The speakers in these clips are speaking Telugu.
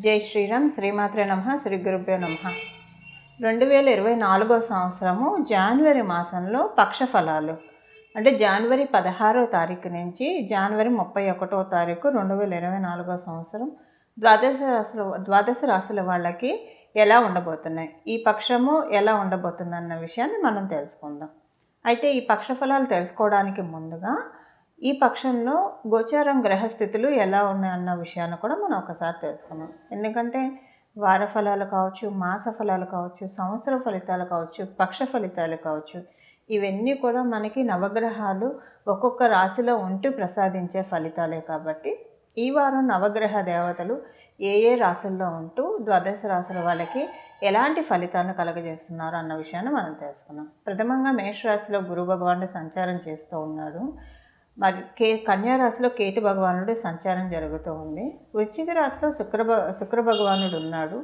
జై శ్రీరామ్. శ్రీమాత్రే నమః. శ్రీ గురుభ్యో నమః. 2024 సంవత్సరము జనవరి మాసంలో పక్ష ఫలాలు అంటే జనవరి 16వ తారీఖు నుంచి జనవరి 31వ తారీఖు 2024 సంవత్సరం ద్వాదశ రాశుల వాళ్ళకి ఎలా ఉండబోతున్నాయి, ఈ పక్షము ఎలా ఉండబోతుందన్న విషయాన్ని మనం తెలుసుకుందాం. అయితే ఈ పక్ష ఫలాలు తెలుసుకోవడానికి ముందుగా ఈ పక్షంలో గోచారం గ్రహస్థితులు ఎలా ఉన్నాయన్న విషయాన్ని కూడా మనం ఒకసారి తెలుసుకున్నాం. ఎందుకంటే వార ఫలాలు కావచ్చు, మాస ఫలాలు కావచ్చు, సంవత్సర ఫలితాలు కావచ్చు, పక్ష ఫలితాలు కావచ్చు, ఇవన్నీ కూడా మనకి నవగ్రహాలు ఒక్కొక్క రాశిలో ఉంటూ ప్రసాదించే ఫలితాలే. కాబట్టి ఈ వారం నవగ్రహ దేవతలు ఏ ఏ రాశుల్లో ఉంటూ ద్వాదశ రాశుల వాళ్ళకి ఎలాంటి ఫలితాలను కలగజేస్తున్నారు అన్న విషయాన్ని మనం తెలుసుకున్నాం. ప్రథమంగా మేషరాశిలో గురు భగవానుడు సంచారం చేస్తూ ఉన్నాడు. మరి కన్యా రాశిలో కేతు భగవానుడు సంచారం జరుగుతూ ఉంది. వృశ్చిక రాశిలో శుక్ర భగవానుడు ఉన్నాడు.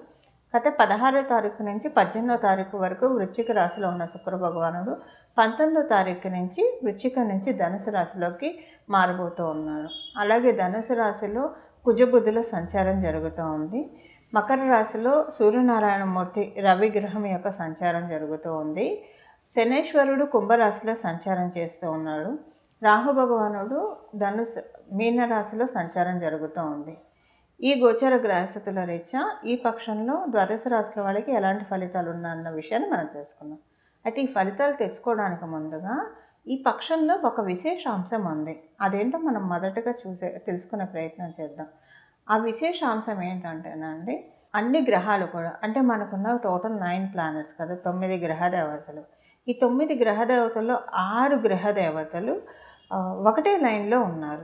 గత 16వ తారీఖు నుంచి 18వ తారీఖు వరకు వృశ్చిక రాశిలో ఉన్న శుక్ర భగవానుడు 19వ తారీఖు నుంచి వృశ్చిక నుంచి ధనుసు రాశిలోకి మారబోతూ ఉన్నాడు. అలాగే ధనుసు రాశిలో కుజబుధుల సంచారం జరుగుతూ ఉంది. మకర రాశిలో సూర్యనారాయణమూర్తి రవి గ్రహం యొక్క సంచారం జరుగుతూ ఉంది. శనేశ్వరుడు కుంభరాశిలో సంచారం చేస్తూ ఉన్నాడు. రాహు భగవానుడు మీనరాశిలో సంచారం జరుగుతూ ఉంది. ఈ గోచర గ్రహస్థితుల రీత్యా ఈ పక్షంలో ద్వాదశ రాశుల వాళ్ళకి ఎలాంటి ఫలితాలు ఉన్నాయన్న విషయాన్ని మనం తెలుసుకుందాం. అయితే ఈ ఫలితాలు తెలుసుకోవడానికి ముందుగా ఈ పక్షంలో ఒక విశేష అంశం ఉంది. అదేంటో మనం మొదటగా తెలుసుకునే ప్రయత్నం చేద్దాం. ఆ విశేష అంశం ఏంటంటేనండి, అన్ని గ్రహాలు కూడా అంటే మనకున్న టోటల్ 9 ప్లానెట్స్ కదా, 9 గ్రహ దేవతలు. ఈ 9 గ్రహ దేవతల్లో 6 గ్రహ దేవతలు ఒకటే లైన్లో ఉన్నారు.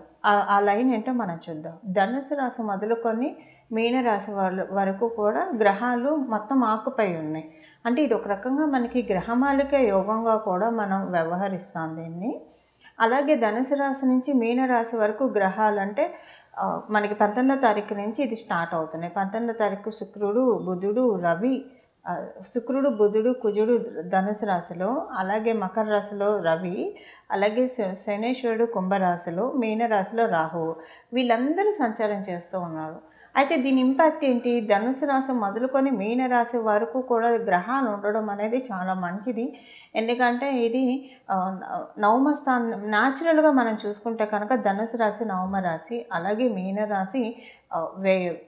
ఆ లైన్ ఏంటో మనం చూద్దాం. ధనుసు రాశి మొదలుకొని మీనరాశి వరకు కూడా గ్రహాలు మొత్తం ఆకుపై ఉన్నాయి. అంటే ఇది ఒక రకంగా మనకి గ్రహమాలిక యోగంగా కూడా మనం వ్యవహరిస్తాం దీన్ని. అలాగే ధనుసు రాశి నుంచి మీనరాశి వరకు గ్రహాలు అంటే మనకి 19వ తారీఖు నుంచి ఇది స్టార్ట్ అవుతున్నాయి. 19వ తారీఖు శుక్రుడు, బుధుడు, రవి, శుక్రుడు, బుధుడు, కుజుడు ధనుసు రాశిలో, అలాగే మకర రాశిలో రవి, అలాగే శనేశ్వరుడు కుంభరాశిలో, మీనరాశిలో రాహువు, వీళ్ళందరూ సంచారం చేస్తూ ఉన్నారు. అయితే దీని ఇంపాక్ట్ ఏంటి? ధనుసు రాశి మొదలుకొని మీనరాశి వరకు కూడా గ్రహాలు ఉండడం అనేది చాలా మంచిది. ఎందుకంటే ఇది నవమ స్థానం. న్యాచురల్గా మనం చూసుకుంటే కనుక ధనుసు రాశి నవమ రాశి, అలాగే మీనరాశి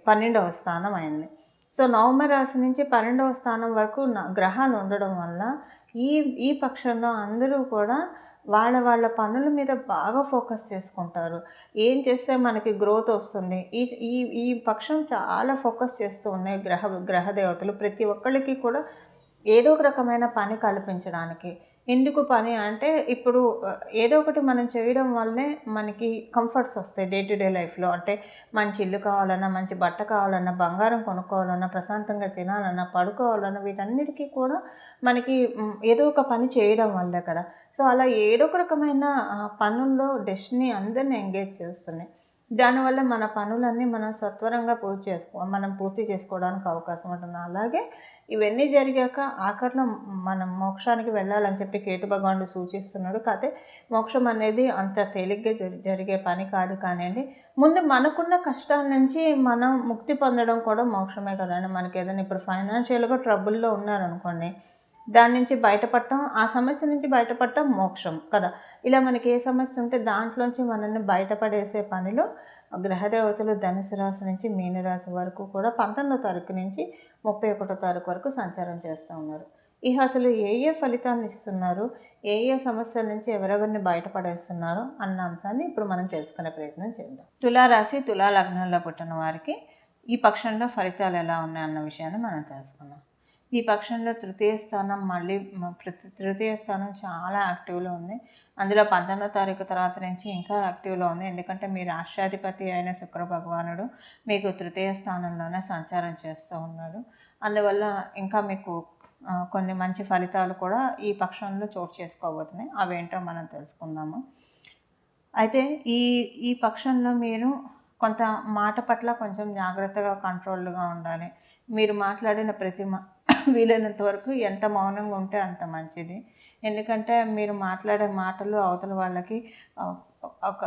12వ స్థానం అయింది. సో నవమ రాశి నుంచి 12వ స్థానం వరకు గ్రహాలు ఉండడం వల్ల ఈ పక్షంలో అందరూ కూడా వాళ్ళ పనుల మీద బాగా ఫోకస్ చేసుకుంటారు. ఏం చేస్తే మనకి గ్రోత్ వస్తుంది, ఈ పక్షం చాలా ఫోకస్ చేస్తూ ఉన్నాయి గ్రహ దేవతలు. ప్రతి ఒక్కళ్ళకి కూడా ఏదో ఒక రకమైన పని కల్పించడానికి. ఎందుకు పని అంటే, ఇప్పుడు ఏదో ఒకటి మనం చేయడం వల్లే మనకి కంఫర్ట్స్ వస్తాయి డే టు డే లైఫ్లో. అంటే మంచి ఇల్లు కావాలన్నా, మంచి బట్ట కావాలన్నా, బంగారం కొనుక్కోవాలన్నా, ప్రశాంతంగా తినాలన్నా, పడుకోవాలన్నా, వీటన్నిటికీ కూడా మనకి ఏదో ఒక పని చేయడం వల్లే కదా. సో అలా ఏదో ఒక రకమైన పనుల్లో డెస్టినీ అందరినీ ఎంగేజ్ చేస్తున్నాయి. దానివల్ల మన పనులన్నీ మనం సత్వరంగా మనం పూర్తి చేసుకోవడానికి అవకాశం ఉంటుంది. అలాగే ఇవన్నీ జరిగాక ఆఖరిలో మనం మోక్షానికి వెళ్ళాలని చెప్పి కేతు భగవానుడు సూచిస్తున్నాడు. కాకపోతే మోక్షం అనేది అంత తేలిగ్గా జరిగే పని కాదు. కానివ్వండి, ముందు మనకున్న కష్టాల నుంచి మనం ముక్తి పొందడం కూడా మోక్షమే కదండి. మనకి ఏదైనా ఇప్పుడు ఫైనాన్షియల్గా ట్రబుల్లో ఉన్నారనుకోండి, దాని నుంచి బయటపడటం, ఆ సమస్య నుంచి బయటపడటం మోక్షం కదా. ఇలా మనకి ఏ సమస్య ఉంటే దాంట్లోంచి మనల్ని బయటపడేసే పనిలో గ్రహదేవతలు ధనుసు రాశి నుంచి మీనరాశి వరకు కూడా 19వ తారీఖు నుంచి 31వ తారీఖు వరకు సంచారం చేస్తూ ఉన్నారు. అసలు ఏ ఫలితాన్ని ఇస్తున్నారు, ఏ సమస్యల నుంచి ఎవరెవరిని బయటపడేస్తున్నారు అన్న అంశాన్ని ఇప్పుడు మనం తెలుసుకునే ప్రయత్నం చేద్దాం. తులారాశి, తులా లగ్నంలో పుట్టిన వారికి ఈ పక్షంలో ఫలితాలు ఎలా ఉన్నాయన్న విషయాన్ని మనం తెలుసుకున్నాం. ఈ పక్షంలో తృతీయ స్థానం చాలా యాక్టివ్లో ఉంది. అందులో 19వ తారీఖు తర్వాత నుంచి ఇంకా యాక్టివ్లో ఉంది. ఎందుకంటే మీ రాష్ట్రాధిపతి అయిన శుక్ర భగవానుడు మీకు తృతీయ స్థానంలోనే సంచారం చేస్తూ ఉన్నాడు. అందువల్ల ఇంకా మీకు కొన్ని మంచి ఫలితాలు కూడా ఈ పక్షంలో చోటు చేసుకోబోతున్నాయి. అవేంటో మనం తెలుసుకుందాము. అయితే ఈ పక్షంలో మీరు కొంత మాట పట్ల కొంచెం జాగ్రత్తగా, కంట్రోల్డ్గా ఉండాలి. మీరు మాట్లాడిన వీలైనంత వరకు ఎంత మౌనంగా ఉంటే అంత మంచిది. ఎందుకంటే మీరు మాట్లాడే మాటలు అవతల వాళ్ళకి ఆహ్, ఒక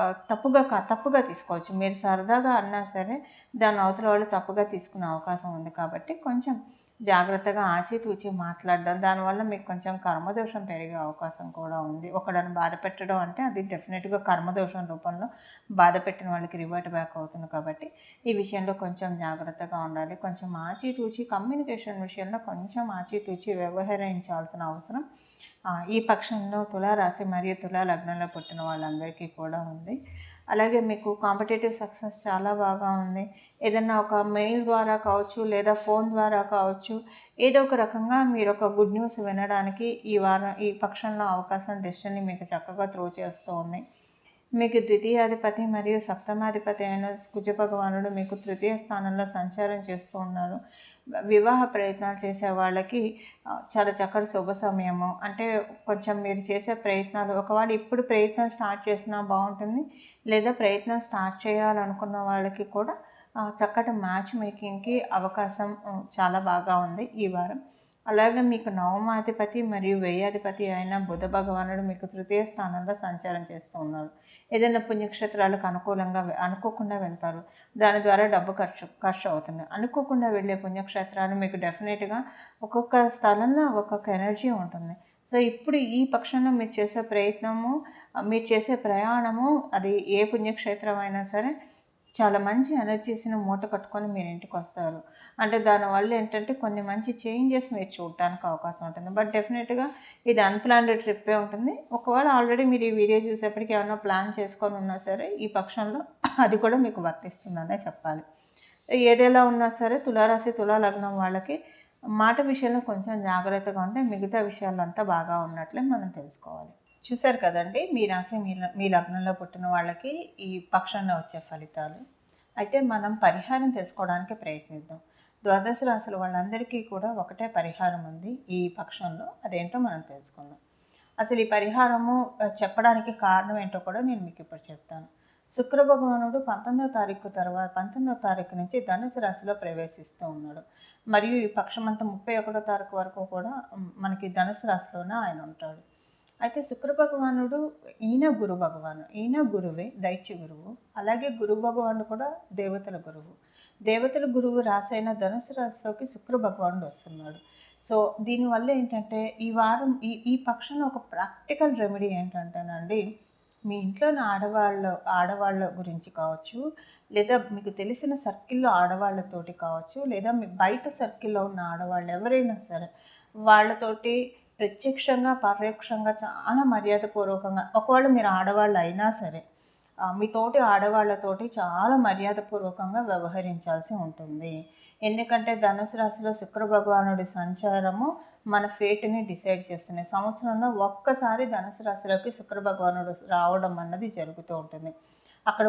తప్పుగా తీసుకోవచ్చు. మీరు సరదాగా అన్నా సరే దాన్ని అవతల వాళ్ళు తప్పుగా తీసుకునే అవకాశం ఉంది కాబట్టి కొంచెం జాగ్రత్తగా ఆచితూచి మాట్లాడడం. దానివల్ల మీకు కొంచెం కర్మదోషం పెరిగే అవకాశం కూడా ఉంది. ఒకళ్ళని బాధపెట్టడం అంటే అది డెఫినెట్‌గా కర్మదోషం రూపంలో బాధపెట్టిన వాళ్ళకి రివర్ట్ బ్యాక్ అవుతుంది కాబట్టి, ఈ విషయంలో కొంచెం జాగ్రత్తగా ఉండాలి. కొంచెం ఆచితూచి కమ్యూనికేషన్ విషయంలో కొంచెం ఆచితూచి వ్యవహరించాల్సిన అవసరం ఈ పక్షంలో తులారాశి మరియు తులా లగ్నంలో పుట్టిన వాళ్ళందరికీ కూడా ఉంది. అలాగే మీకు కాంపిటేటివ్ సక్సెస్ చాలా బాగా ఉంది. ఏదన్నా ఒక మెయిల్ ద్వారా కావచ్చు, లేదా ఫోన్ ద్వారా కావచ్చు, ఏదో ఒక రకంగా మీరు ఒక గుడ్ న్యూస్ వినడానికి ఈ పక్షంలో అవకాశం డెస్టినీ మీకు చక్కగా త్రో చేస్తూ ఉంది. మీకు ద్వితీయాధిపతి మరియు సప్తమాధిపతి అయిన కుజ భగవానుడు మీకు తృతీయ స్థానంలో సంచారం చేస్తూ ఉన్నారు. వివాహ ప్రయత్నాలు చేసే వాళ్ళకి చాలా చక్కటి శుభ సమయము. అంటే కొంచెం మీరు చేసే ప్రయత్నాలు ఒకవేళ ఇప్పుడు ప్రయత్నం స్టార్ట్ చేసినా బాగుంటుంది. లేదా ప్రయత్నం స్టార్ట్ చేయాలనుకున్న వాళ్ళకి కూడా చక్కటి మ్యాచ్ మేకింగ్‌కి అవకాశం చాలా బాగా ఉంది ఈ వారం. అలాగే మీకు నవమాధిపతి మరియు వ్యయాధిపతి అయిన బుధ భగవానుడు మీకు తృతీయ స్థానంలో సంచారం చేస్తూ ఉన్నాడు. ఏదైనా పుణ్యక్షేత్రాలకు అనుకోకుండా వెళ్తారు. దాని ద్వారా డబ్బు ఖర్చు అవుతుంది. అనుకోకుండా వెళ్ళే పుణ్యక్షేత్రాలు మీకు డెఫినెట్‌గా ఒక్కొక్క స్థలంలో ఒక్కొక్క ఎనర్జీ ఉంటుంది. సో, ఇప్పుడు ఈ పక్షంలో మీరు చేసే ప్రయత్నము, మీరు చేసే ప్రయాణము అది ఏ పుణ్యక్షేత్రం అయినా సరే చాలా మంచి ఎనర్జీస్‌ని మూట కట్టుకొని మీరు ఇంటికొస్తారు. అంటే దానివల్ల ఏంటంటే కొన్ని మంచి చేంజెస్ మీరు చూడటానికి అవకాశం ఉంటుంది. బట్ డెఫినెట్‌గా ఇది అన్‌ప్లాన్డ్ ట్రిప్పే ఉంటుంది. ఒకవేళ ఆల్రెడీ మీరు ఈ వీడియో చూసేప్పటికి ఏమన్నా ప్లాన్ చేసుకొని ఉన్నా సరే ఈ పక్షంలో అది కూడా మీకు వర్తిస్తుందనే చెప్పాలి. ఏదెలా ఉన్నా సరే తులారాశి, తులా లగ్నం వాళ్ళకి మాట విషయంలో కొంచెం జాగ్రత్తగా ఉంటే మిగతా విషయాలంతా బాగా ఉన్నట్లే మనం తెలుసుకోవాలి. చూశారు కదండి మీ రాశి మీ లగ్నంలో పుట్టిన వాళ్ళకి ఈ పక్షంలో వచ్చే ఫలితాలు. అయితే మనం పరిహారం తెలుసుకోవడానికి ప్రయత్నిద్దాం. ద్వాదశ రాశుల వాళ్ళందరికీ కూడా ఒకటే పరిహారం ఉంది ఈ పక్షంలో. అదేంటో మనం తెలుసుకుందాం. అసలు ఈ పరిహారము చెప్పడానికి కారణం ఏంటో కూడా నేను మీకు ఇప్పుడు చెప్తాను. శుక్ర భగవానుడు 19వ తారీఖు నుంచి ధనుసు రాశిలో ప్రవేశిస్తూ ఉన్నాడు. మరియు ఈ పక్షమంతా 31వ తారీఖు వరకు కూడా మనకి ధనుసు రాశిలోనే ఆయన ఉంటాడు. అయితే శుక్ర భగవానుడు ఈయన గురువే, దైత్య గురువు. అలాగే గురు భగవానుడు కూడా దేవతల గురువు. దేవతల గురువు రాశి అయిన ధనుసు రాశిలోకి శుక్ర భగవానుడు వస్తున్నాడు. సో దీనివల్ల ఏంటంటే ఈ వారం ఈ పక్షంలో ఒక ప్రాక్టికల్ రెమెడీ ఏంటంటేనండి, మీ ఇంట్లోని ఆడవాళ్ళ గురించి కావచ్చు, లేదా మీకు తెలిసిన సర్కిల్లో ఆడవాళ్ళతోటి కావచ్చు, లేదా మీ బయట సర్కిల్లో ఉన్న ఆడవాళ్ళు ఎవరైనా సరే వాళ్ళతోటి ప్రత్యక్షంగా, పరోక్షంగా చాలా మర్యాదపూర్వకంగా ఒకవేళ మీరు ఆడవాళ్ళు అయినా సరే మీ తోటి ఆడవాళ్ళతోటి చాలా మర్యాదపూర్వకంగా వ్యవహరించాల్సి ఉంటుంది. ఎందుకంటే ధనుసు రాశిలో శుక్ర భగవానుడి సంచారము మన ఫేట్‌ని డిసైడ్ చేస్తుంది. సంవత్సరంలో ఒక్కసారి ధనుసు రాశిలోకి శుక్ర భగవానుడు రావడం అన్నది జరుగుతూ ఉంటుంది. అక్కడ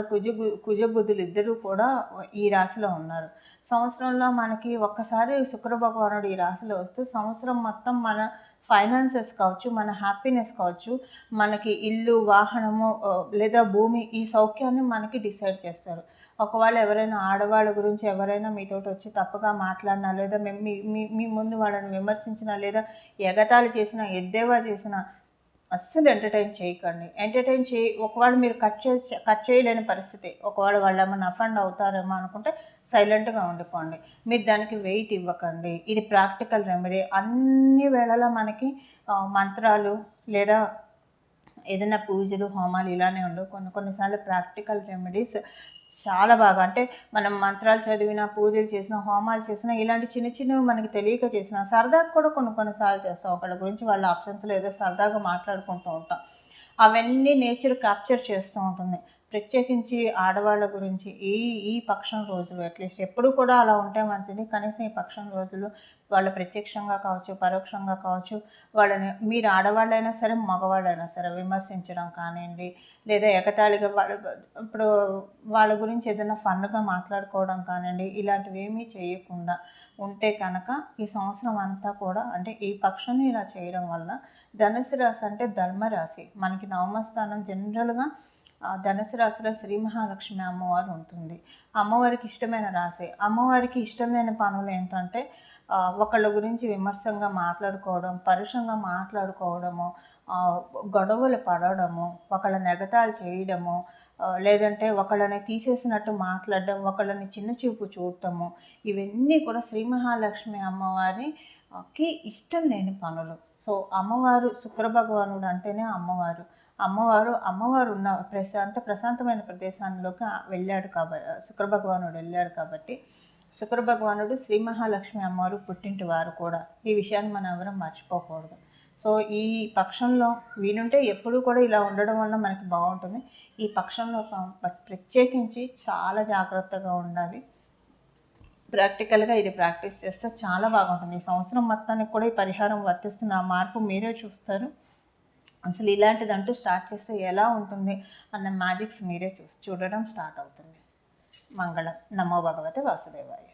కుజ బుధులు ఇద్దరూ కూడా ఈ రాశిలో ఉన్నారు. సంవత్సరంలో మనకి ఒక్కసారి శుక్ర భగవానుడు ఈ రాశిలో వస్తూ సంవత్సరం మొత్తం మన ఫైనాన్సెస్ కావచ్చు, మన హ్యాపీనెస్ కావచ్చు, మనకి ఇల్లు, వాహనము లేదా భూమి ఈ సౌఖ్యాన్ని మనకి డిసైడ్ చేస్తారు. ఒకవేళ ఎవరైనా ఆడవాళ్ళ గురించి ఎవరైనా మీతోటి వచ్చి తప్పుగా మాట్లాడినా, లేదా మీ మీ మీ ముందు వాళ్ళని విమర్శించినా, లేదా ఎగతాళి చేసినా, ఎద్దేవా చేసినా అస్సలు ఎంటర్టైన్ చేయకండి. ఒకవేళ మీరు కట్ చేయలేని పరిస్థితి. ఒకవేళ వాళ్ళేమన్నా అఫెండ్ అవుతారేమో అనుకుంటే సైలెంట్‌గా ఉండిపోండి. మీరు దానికి వెయిట్ ఇవ్వకండి. ఇది ప్రాక్టికల్ రెమెడీ. అన్ని వేళలా మనకి మంత్రాలు లేదా ఏదైనా పూజలు, హోమాలు ఇలానే ఉండవు. కొన్నిసార్లు ప్రాక్టికల్ రెమెడీస్ చాలా బాగా అంటే మనం మంత్రాలు చదివినా, పూజలు చేసినా, హోమాలు చేసినా ఇలాంటి చిన్నవి మనకి తెలియక చేసినా సరదాగా కూడా కొన్నిసార్లు చేస్తాం. ఒకళ్ళ గురించి వాళ్ళ ఆప్షన్స్‌లో ఏదో సరదాగా మాట్లాడుకుంటూ ఉంటాం. అవన్నీ నేచర్ క్యాప్చర్ చేస్తూ ఉంటుంది. ప్రత్యేకించి ఆడవాళ్ళ గురించి ఈ పక్షం రోజులు అట్లీస్ట్ ఎప్పుడు కూడా అలా ఉంటే మంచిది. కనీసం ఈ పక్షం రోజులు వాళ్ళు ప్రత్యక్షంగా కావచ్చు, పరోక్షంగా కావచ్చు, వాళ్ళని మీరు ఆడవాళ్ళైనా సరే, మగవాళ్ళైనా సరే విమర్శించడం కానివ్వండి, లేదా ఎగతాళిగా ఇప్పుడు వాళ్ళ గురించి ఏదైనా ఫన్‌గా మాట్లాడుకోవడం కానివ్వండి, ఇలాంటివి ఏమీ చేయకుండా ఉంటే కనుక ఈ సంవత్సరం అంతా కూడా అంటే ఈ పక్షంని ఇలా చేయడం వల్ల ధనుసు రాశి అంటే ధర్మరాశి. మనకి నవమ స్థానం జనరల్‌గా ధనుసు రాశిలో శ్రీ మహాలక్ష్మి అమ్మవారు ఉంటుంది. అమ్మవారికి ఇష్టమైన రాశి. అమ్మవారికి ఇష్టమైన పనులు ఏంటంటే ఒకళ్ళ గురించి విమర్శంగా మాట్లాడుకోవడం, పరుషంగా మాట్లాడుకోవడము, గొడవలు పడడము, ఒకళ్ళని ఎగతాళి చేయడము, లేదంటే ఒకళ్ళని తీసేసినట్టు మాట్లాడడం, ఒకళ్ళని చిన్న చూపు చూడటము, ఇవన్నీ కూడా శ్రీ మహాలక్ష్మి అమ్మవారికి ఇష్టం లేని పనులు. సో అమ్మవారు శుక్ర భగవానుడు అంటేనే అమ్మవారు. అమ్మవారు ఉన్న ప్రశాంతమైన ప్రదేశాల్లోకి వెళ్ళాడు శుక్ర భగవానుడు వెళ్ళాడు కాబట్టి శుక్ర భగవానుడు శ్రీ మహాలక్ష్మి అమ్మవారు పుట్టింటి వారు కూడా. ఈ విషయాన్ని మనం ఎవరం మర్చిపోకూడదు. సో ఈ పక్షంలో వీలుంటే ఎప్పుడూ కూడా ఇలా ఉండడం వల్ల మనకి బాగుంటుంది. ఈ పక్షంలో ప్రత్యేకించి చాలా జాగ్రత్తగా ఉండాలి. ప్రాక్టికల్గా ఇది ప్రాక్టీస్ చేస్తే చాలా బాగుంటుంది. ఈ సంవత్సరం మొత్తానికి కూడా ఈ పరిహారం వర్తిస్తున్న ఆ మార్పు మీరే చూస్తారు. అసలు ఇలాంటిదంటూ స్టార్ట్ చేస్తే ఎలా ఉంటుంది అన్న మ్యాజిక్స్ మీరే చూడడం స్టార్ట్ అవుతుంది. మంగళం. నమో భగవతే వాసుదేవాయ.